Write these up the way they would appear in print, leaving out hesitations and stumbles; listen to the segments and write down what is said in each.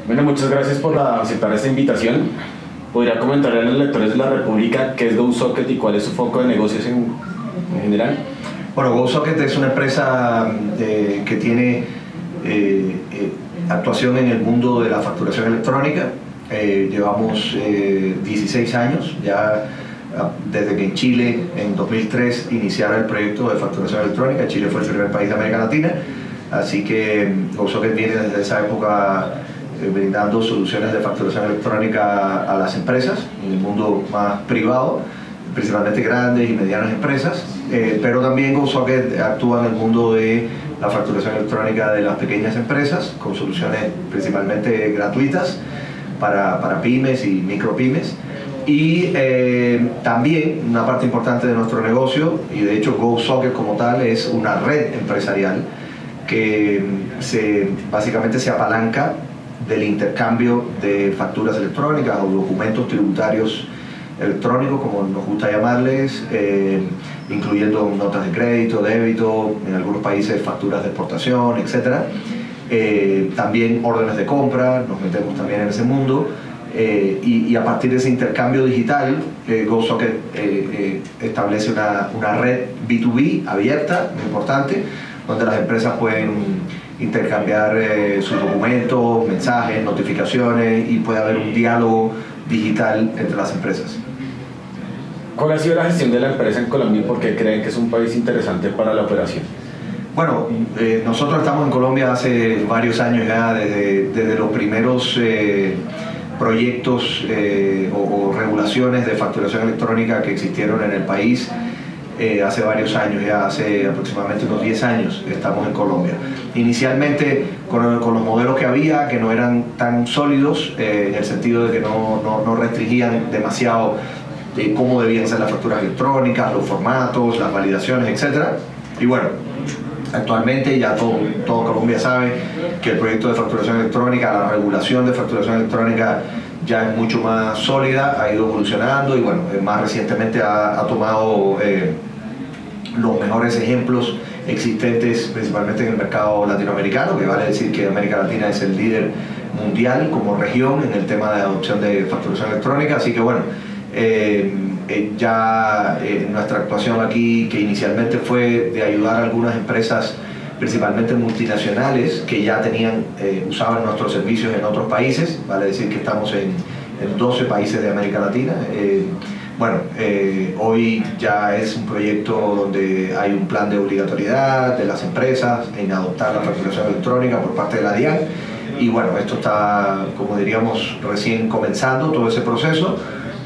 Bueno, muchas gracias por aceptar esta invitación. ¿Podría comentarle a los lectores de la República qué es GoSocket y cuál es su foco de negocios en general? Bueno, GoSocket es una empresa que tiene actuación en el mundo de la facturación electrónica. Llevamos 16 años ya desde que en Chile en 2003 iniciara el proyecto de facturación electrónica. Chile fue el primer país de América Latina, así que GoSocket viene desde esa época brindando soluciones de facturación electrónica a las empresas en el mundo más privado, principalmente grandes y medianas empresas, pero también GoSocket actúa en el mundo de la facturación electrónica de las pequeñas empresas con soluciones principalmente gratuitas para pymes y micropymes. Y también una parte importante de nuestro negocio, y de hecho GoSocket como tal es una red empresarial que básicamente se apalanca del intercambio de facturas electrónicas o documentos tributarios electrónicos, como nos gusta llamarles, incluyendo notas de crédito, débito, en algunos países facturas de exportación, etc. También órdenes de compra, nos metemos también en ese mundo, y a partir de ese intercambio digital, GoSocket establece una red B2B abierta, muy importante, donde las empresas pueden intercambiar sus documentos, mensajes, notificaciones, y puede haber un diálogo digital entre las empresas. ¿Cuál ha sido la gestión de la empresa en Colombia y por qué creen que es un país interesante para la operación? Bueno, nosotros estamos en Colombia hace varios años ya, desde los primeros proyectos o regulaciones de facturación electrónica que existieron en el país. Hace varios años, ya hace aproximadamente unos 10 años estamos en Colombia. Inicialmente con los modelos que había, que no eran tan sólidos, en el sentido de que no restringían demasiado de cómo debían ser las facturas electrónicas, los formatos, las validaciones, etc. Y bueno, actualmente ya todo Colombia sabe que el proyecto de facturación electrónica, la regulación de facturación electrónica ya es mucho más sólida, ha ido evolucionando y bueno, más recientemente ha tomado los mejores ejemplos existentes principalmente en el mercado latinoamericano, que vale decir que América Latina es el líder mundial como región en el tema de adopción de facturación electrónica, así que bueno, nuestra actuación aquí, que inicialmente fue de ayudar a algunas empresas principalmente multinacionales que ya usaban nuestros servicios en otros países, vale decir que estamos en 12 países de América Latina. Hoy ya es un proyecto donde hay un plan de obligatoriedad de las empresas en adoptar la facturación electrónica por parte de la DIAN, y bueno, esto está, como diríamos, recién comenzando todo ese proceso,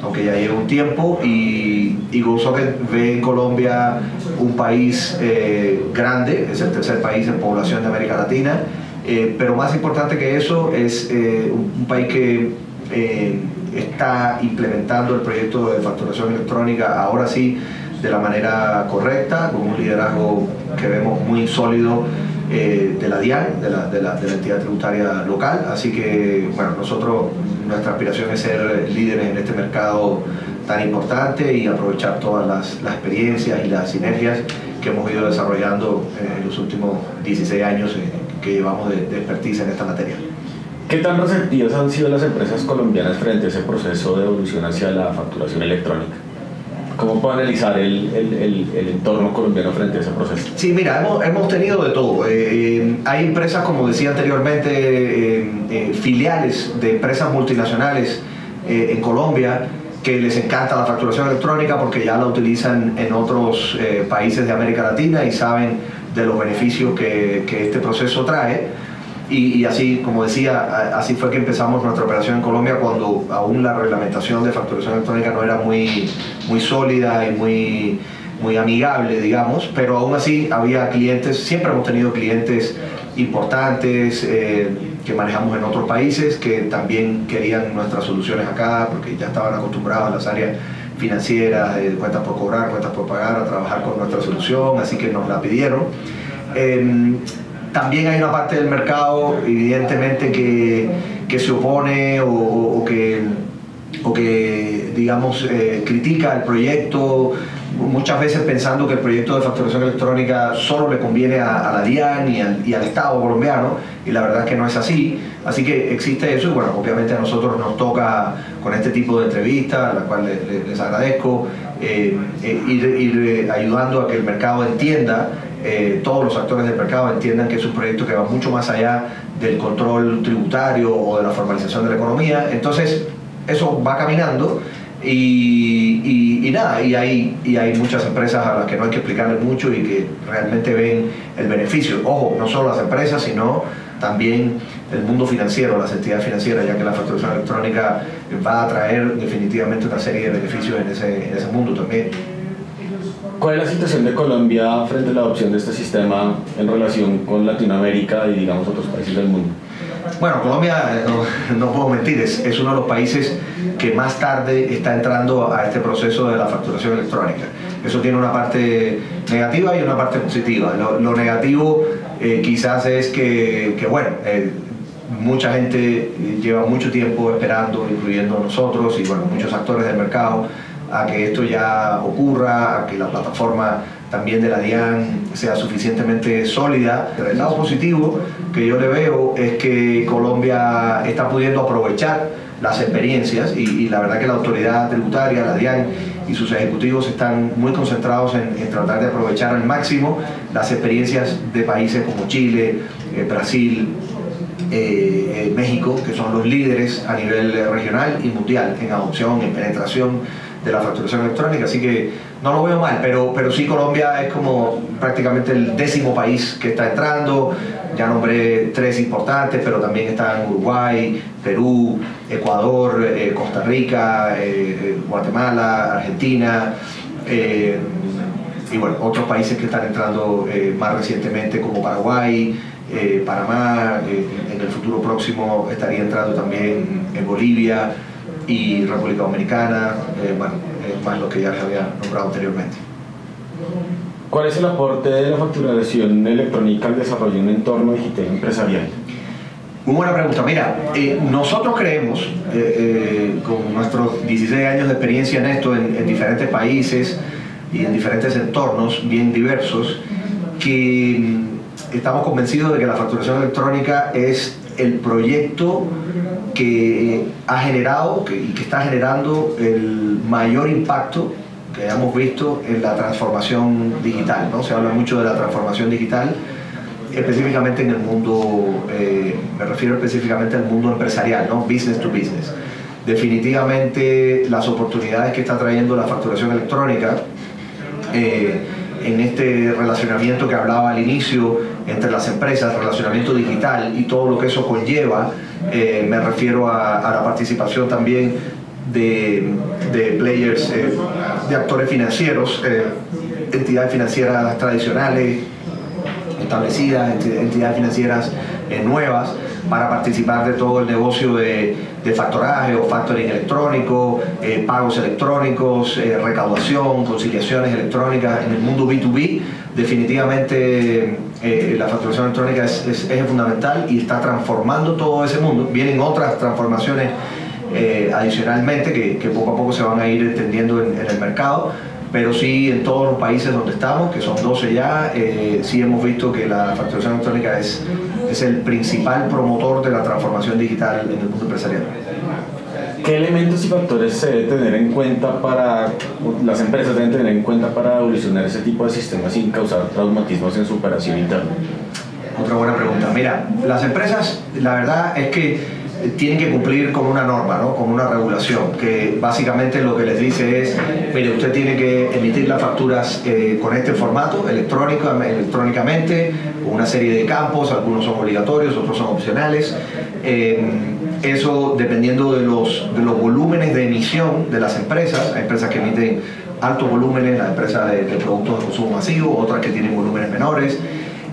aunque ya lleva un tiempo, y GoSocket ve en Colombia un país grande, es el tercer país en población de América Latina, pero más importante que eso es un país que está implementando el proyecto de facturación electrónica ahora sí de la manera correcta, con un liderazgo que vemos muy sólido de la DIAN, de la entidad tributaria local. Así que bueno, nuestra aspiración es ser líderes en este mercado tan importante y aprovechar todas las experiencias y las sinergias que hemos ido desarrollando en los últimos 16 años que llevamos de expertise en esta materia. ¿Qué tan receptivas han sido las empresas colombianas frente a ese proceso de evolución hacia la facturación electrónica? ¿Cómo puede analizar el entorno colombiano frente a ese proceso? Sí, mira, hemos tenido de todo. Hay empresas, como decía anteriormente, filiales de empresas multinacionales en Colombia que les encanta la facturación electrónica porque ya la utilizan en otros países de América Latina y saben de los beneficios que este proceso trae. Y así, como decía, así fue que empezamos nuestra operación en Colombia, cuando aún la reglamentación de facturación electrónica no era muy sólida y muy amigable, digamos, pero aún así había clientes, siempre hemos tenido clientes importantes que manejamos en otros países que también querían nuestras soluciones acá porque ya estaban acostumbrados a las áreas financieras, cuentas por cobrar, cuentas por pagar, a trabajar con nuestra solución, así que nos la pidieron. También hay una parte del mercado, evidentemente, que se opone o que digamos, critica el proyecto muchas veces pensando que el proyecto de facturación electrónica solo le conviene a la DIAN y al Estado colombiano, y la verdad es que no es así. Así que existe eso, y bueno, obviamente a nosotros nos toca con este tipo de entrevistas, a la cual les agradezco, ir ayudando a que el mercado entienda, todos los actores del mercado entiendan que es un proyecto que va mucho más allá del control tributario o de la formalización de la economía. Entonces eso va caminando. Y nada, y hay muchas empresas a las que no hay que explicarle mucho y que realmente ven el beneficio. Ojo, no solo las empresas, sino también el mundo financiero, las entidades financieras, ya que la facturación electrónica va a traer definitivamente una serie de beneficios en ese mundo también. ¿Cuál es la situación de Colombia frente a la adopción de este sistema en relación con Latinoamérica y, digamos, otros países del mundo? Bueno, Colombia, no puedo mentir, es uno de los países que más tarde está entrando a este proceso de la facturación electrónica. Eso tiene una parte negativa y una parte positiva. Lo negativo quizás es que mucha gente lleva mucho tiempo esperando, incluyendo nosotros y bueno, muchos actores del mercado, a que esto ya ocurra, a que la plataforma también de la DIAN sea suficientemente sólida. Pero el lado positivo que yo le veo es que Colombia está pudiendo aprovechar las experiencias y la verdad que la autoridad tributaria, la DIAN y sus ejecutivos están muy concentrados en tratar de aprovechar al máximo las experiencias de países como Chile, Brasil, México, que son los líderes a nivel regional y mundial en adopción, en penetración de la facturación electrónica, así que no lo veo mal, pero sí Colombia es como prácticamente el 10º país que está entrando. Ya nombré 3 importantes, pero también están Uruguay, Perú, Ecuador, Costa Rica, Guatemala, Argentina, y bueno, otros países que están entrando más recientemente como Paraguay, Panamá, en el futuro próximo estaría entrando también en Bolivia y República Dominicana, más lo que ya les había nombrado anteriormente. ¿Cuál es el aporte de la facturación electrónica al desarrollo de un entorno digital empresarial? Muy buena pregunta. Mira, nosotros creemos, con nuestros 16 años de experiencia en esto, en diferentes países y en diferentes entornos bien diversos, que estamos convencidos de que la facturación electrónica es el proyecto que ha generado y que está generando el mayor impacto que hemos visto en la transformación digital, ¿no? Se habla mucho de la transformación digital, específicamente en el mundo, me refiero específicamente al mundo empresarial, ¿no? Business to business. Definitivamente las oportunidades que está trayendo la facturación electrónica en este relacionamiento que hablaba al inicio entre las empresas, relacionamiento digital y todo lo que eso conlleva, me refiero a la participación también de players, de actores financieros, entidades financieras tradicionales, establecidas, entidades financieras nuevas, para participar de todo el negocio de factoraje o factoring electrónico, pagos electrónicos, recaudación, conciliaciones electrónicas en el mundo B2B. Definitivamente la facturación electrónica es fundamental y está transformando todo ese mundo. Vienen otras transformaciones adicionalmente que poco a poco se van a ir entendiendo en el mercado, pero sí en todos los países donde estamos, que son 12 ya, sí hemos visto que la facturación electrónica es el principal promotor de la transformación digital en el mundo empresarial. ¿Qué elementos y factores se deben tener en cuenta las empresas deben tener en cuenta para evolucionar ese tipo de sistemas sin causar traumatismos en su operación interna? Otra buena pregunta. Mira, las empresas, la verdad es que tienen que cumplir con una norma, ¿no? Con una regulación, que básicamente lo que les dice es, mire, usted tiene que emitir las facturas con este formato, electrónicamente, con una serie de campos, algunos son obligatorios, otros son opcionales. Eso dependiendo de los volúmenes de emisión de las empresas. Hay empresas que emiten altos volúmenes, las empresas de productos de consumo masivo, otras que tienen volúmenes menores.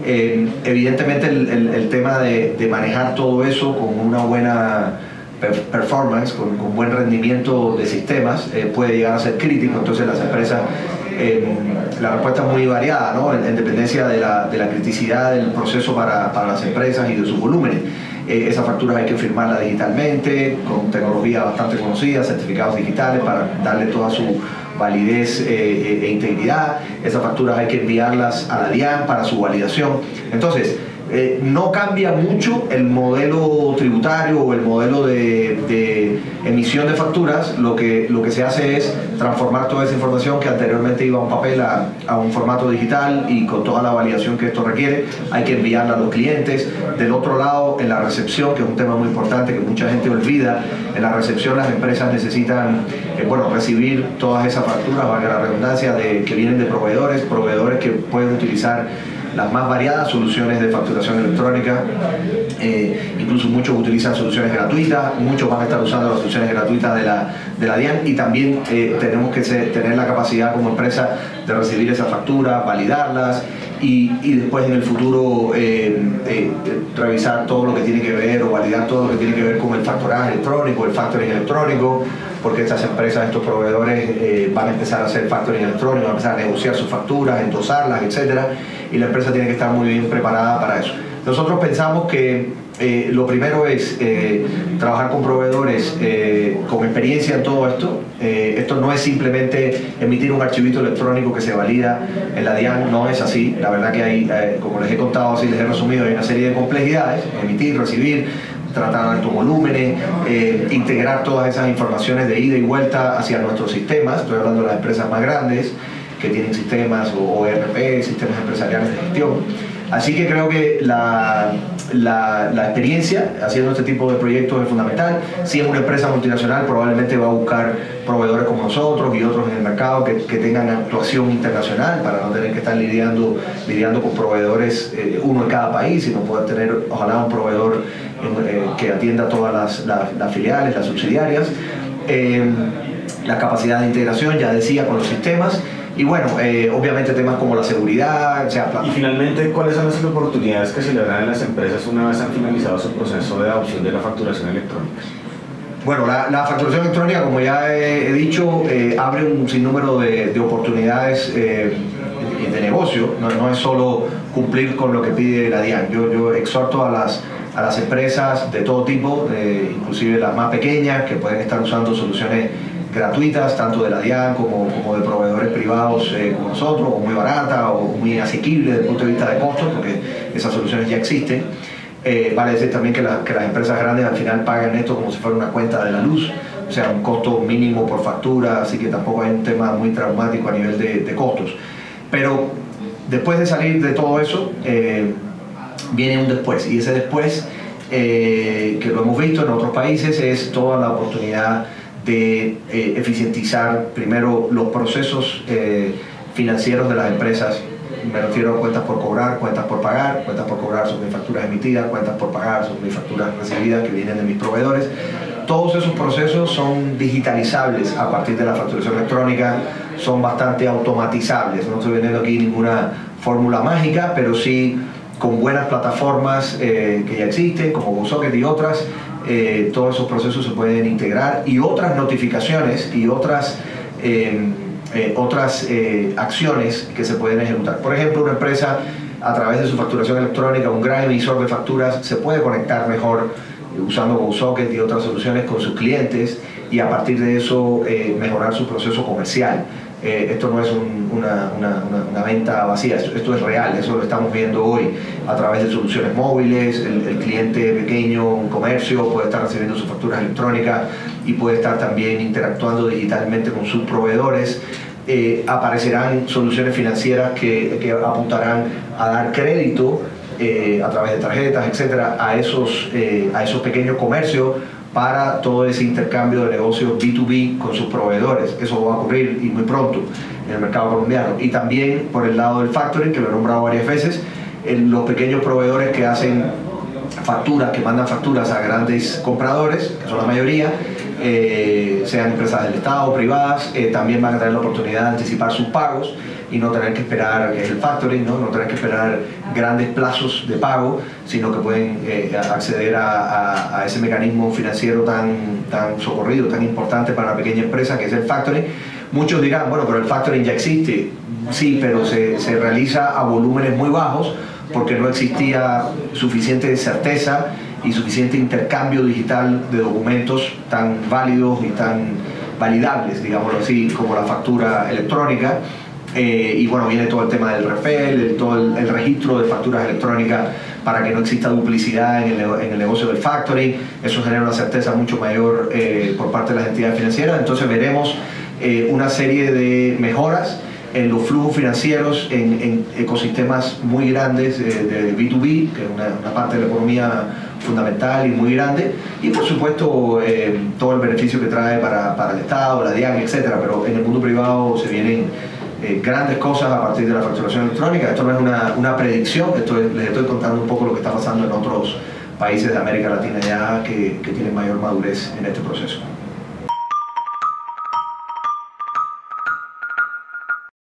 Evidentemente el tema de manejar todo eso con una buena performance, con buen rendimiento de sistemas, puede llegar a ser crítico. Entonces las empresas, la respuesta es muy variada, ¿no? En dependencia de la criticidad del proceso para las empresas y de sus volúmenes. Esas facturas hay que firmarlas digitalmente, con tecnología bastante conocida, certificados digitales para darle toda su validez e integridad. Esas facturas hay que enviarlas a la DIAN para su validación. Entonces, no cambia mucho el modelo tributario o el modelo de emisión de facturas. Lo que se hace es transformar toda esa información que anteriormente iba a un papel a un formato digital, y con toda la validación que esto requiere hay que enviarla a los clientes. Del otro lado, en la recepción, que es un tema muy importante que mucha gente olvida, en la recepción las empresas necesitan recibir todas esas facturas, valga la redundancia, que vienen de proveedores que pueden utilizar las más variadas soluciones de facturación electrónica. Incluso muchos utilizan soluciones gratuitas, muchos van a estar usando las soluciones gratuitas de la DIAN, y también tenemos que tener la capacidad como empresa de recibir esas facturas, validarlas y después en el futuro revisar todo lo que tiene que ver o validar todo lo que tiene que ver con el factoraje electrónico, el factoring electrónico, porque estas empresas, estos proveedores van a empezar a hacer factoring electrónico, van a empezar a negociar sus facturas, endosarlas, etcétera, y la empresa tiene que estar muy bien preparada para eso. Nosotros pensamos que lo primero es trabajar con proveedores con experiencia en todo esto. Esto no es simplemente emitir un archivito electrónico que se valida en la DIAN, no es así. La verdad que hay, como les he contado, así les he resumido, hay una serie de complejidades: emitir, recibir, tratar altos volúmenes, integrar todas esas informaciones de ida y vuelta hacia nuestros sistemas. Estoy hablando de las empresas más grandes que tienen sistemas o ERP, sistemas empresariales de gestión. Así que creo que la experiencia haciendo este tipo de proyectos es fundamental. Si es una empresa multinacional, probablemente va a buscar proveedores como nosotros y otros en el mercado que tengan actuación internacional, para no tener que estar lidiando con proveedores, uno en cada país, sino poder tener, ojalá, un proveedor que atienda todas las filiales, las subsidiarias. La capacidad de integración, ya decía, con los sistemas. Y bueno, obviamente temas como la seguridad, Y finalmente, ¿cuáles son las oportunidades que se le dan a las empresas una vez han finalizado su proceso de adopción de la facturación electrónica? Bueno, la facturación electrónica, como ya he dicho, abre un sinnúmero de oportunidades de negocio. No es solo cumplir con lo que pide la DIAN. Yo exhorto a las empresas de todo tipo, inclusive las más pequeñas, que pueden estar usando soluciones gratuitas, tanto de la DIAN como de proveedores privados como nosotros, o muy barata o muy asequible desde el punto de vista de costos, porque esas soluciones ya existen. Vale decir también que las empresas grandes al final pagan esto como si fuera una cuenta de la luz, o sea, un costo mínimo por factura, así que tampoco hay un tema muy traumático a nivel de costos. Pero después de salir de todo eso, viene un después, y ese después, que lo hemos visto en otros países, es toda la oportunidad de eficientizar primero los procesos financieros de las empresas. Me refiero a cuentas por cobrar, cuentas por pagar. Cuentas por cobrar son mis facturas emitidas, cuentas por pagar son mis facturas recibidas que vienen de mis proveedores. Todos esos procesos son digitalizables a partir de la facturación electrónica, son bastante automatizables. No estoy vendiendo aquí ninguna fórmula mágica, pero sí con buenas plataformas que ya existen, como GoSocket y otras. Todos esos procesos se pueden integrar, y otras notificaciones y otras acciones que se pueden ejecutar. Por ejemplo, una empresa, a través de su facturación electrónica, un gran emisor de facturas, se puede conectar mejor usando GoSocket y otras soluciones con sus clientes, y a partir de eso mejorar su proceso comercial. Esto no es una venta vacía, esto es real, eso lo estamos viendo hoy a través de soluciones móviles. El cliente pequeño, un comercio, puede estar recibiendo sus facturas electrónicas y puede estar también interactuando digitalmente con sus proveedores. Aparecerán soluciones financieras que apuntarán a dar crédito a través de tarjetas, etcétera, a esos pequeños comercios, para todo ese intercambio de negocios B2B con sus proveedores. Eso va a ocurrir, y muy pronto, en el mercado colombiano. Y también por el lado del factoring, que lo he nombrado varias veces, los pequeños proveedores que hacen facturas, que mandan facturas a grandes compradores, que son la mayoría, sean empresas del Estado o privadas, también van a tener la oportunidad de anticipar sus pagos y no tener que esperar, que es el factoring, no tener que esperar grandes plazos de pago, sino que pueden acceder a ese mecanismo financiero tan socorrido, tan importante para la pequeña empresa, que es el factoring. Muchos dirán, bueno, pero el factoring ya existe. Sí, pero se realiza a volúmenes muy bajos, porque no existía suficiente certeza y suficiente intercambio digital de documentos tan válidos y tan validables, digámoslo así, como la factura electrónica. Y bueno, viene todo el tema del REFEL, todo el registro de facturas electrónicas para que no exista duplicidad en el negocio del factoring. Eso genera una certeza mucho mayor por parte de las entidades financieras. Entonces veremos una serie de mejoras en los flujos financieros en ecosistemas muy grandes de B2B, que es una parte de la economía fundamental y muy grande, y por supuesto todo el beneficio que trae para el Estado, la DIAN, etcétera. Pero en el mundo privado se vienen grandes cosas a partir de la facturación electrónica. Esto no es una predicción, les estoy contando un poco lo que está pasando en otros países de América Latina ya que tienen mayor madurez en este proceso.